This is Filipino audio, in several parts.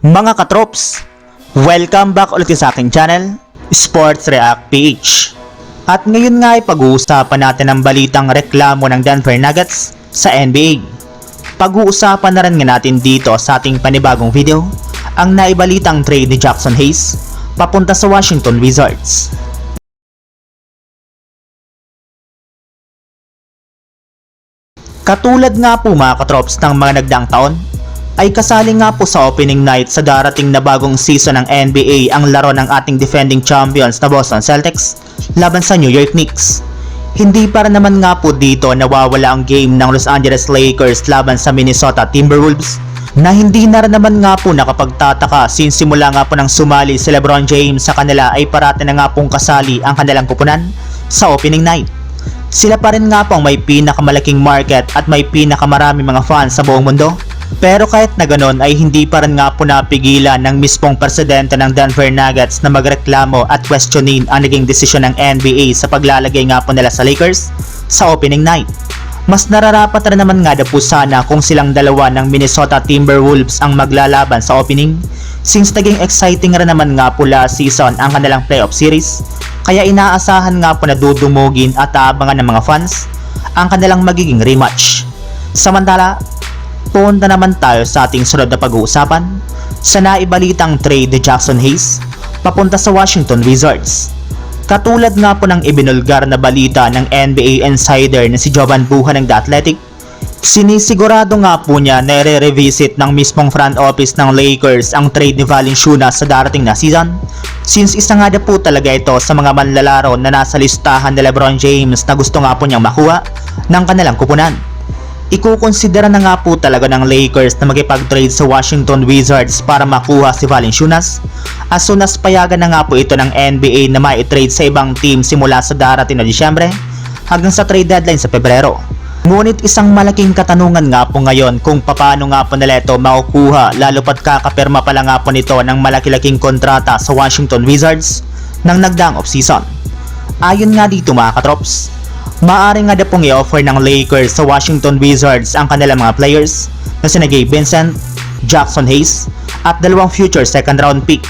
Mga katrops, welcome back ulit sa aking channel, Sports React PH. At ngayon nga ay pag-uusapan natin ang balitang reklamo ng Denver Nuggets sa NBA. Pag-uusapan na rin nga natin dito sa ating panibagong video, ang naibalitang trade ni Jaxson Hayes papunta sa Washington Wizards. Katulad nga po mga katrops ng mga nagdaang taon, ay kasali nga po sa opening night sa darating na bagong season ng NBA ang laro ng ating defending champions na Boston Celtics laban sa New York Knicks. Hindi para naman nga po dito nawawala ang game ng Los Angeles Lakers laban sa Minnesota Timberwolves, na hindi na rin naman nga po nakapagtataka since simula nga po nang sumali si LeBron James sa kanila ay parati na nga pong kasali ang kanilang pupunan sa opening night. Sila pa rin nga po ang may pinakamalaking market at may pinakamarami mga fans sa buong mundo. Pero kahit na ganon ay hindi pa rin nga po napigilan ng mismong presidente ng Denver Nuggets na magreklamo at questionin ang naging desisyon ng NBA sa paglalagay nga po nila sa Lakers sa opening night. Mas nararapat rin naman nga na po sana kung silang dalawa ng Minnesota Timberwolves ang maglalaban sa opening, since naging exciting rin naman nga po last season ang kanilang playoff series, kaya inaasahan nga po na dudumugin at aabangan ng mga fans ang kanilang magiging rematch. Samantala, punta naman tayo sa ating sunod na pag-uusapan sa naibalitang trade ni Jaxson Hayes papunta sa Washington Wizards. Katulad nga po ng ibinulgar na balita ng NBA insider na si Jovan Buha ng The Athletic, sinisigurado nga po niya na i-revisit ng mismong front office ng Lakers ang trade ni Valanciunas sa darating na season, since isa nga na po talaga ito sa mga manlalaro na nasa listahan ni LeBron James na gusto nga po niyang makuha ng kanilang kupunan. Ikukonsidera na nga po talaga ng Lakers na magipag-trade sa Washington Wizards para makuha si Valanciunas, as soon as payagan na nga po ito ng NBA na mai-trade sa ibang team simula sa darating na Disyembre hanggang sa trade deadline sa Pebrero. Ngunit isang malaking katanungan nga po ngayon kung paano nga po nila ito makukuha, lalo pat kakapirma pala nga po nito ng malaki-laking kontrata sa Washington Wizards ng nagdaang off-season. Ayon nga dito mga katrops, maaari nga na pong i-offer ng Lakers sa Washington Wizards ang kanilang mga players na sina Gabe Vincent, Jaxson Hayes at dalawang future second round pick.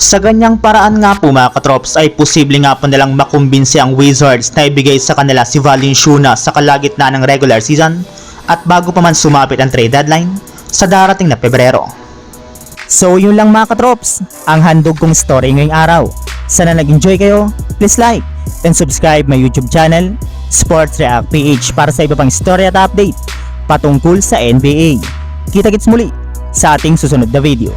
Sa ganyang paraan nga po mga katrops ay posible nga po nilang makumbinsi ang Wizards na ibigay sa kanila si Valanciunas sa kalagitnaan ng regular season at bago pa man sumapit ang trade deadline sa darating na Pebrero. So yun lang mga katrops, ang handog kong story ngayong araw. Sana nag-enjoy kayo, please like and subscribe my YouTube channel, Sports React PH, para sa iba pang story at update patungkol sa NBA. Kita-kits muli sa ating susunod na video.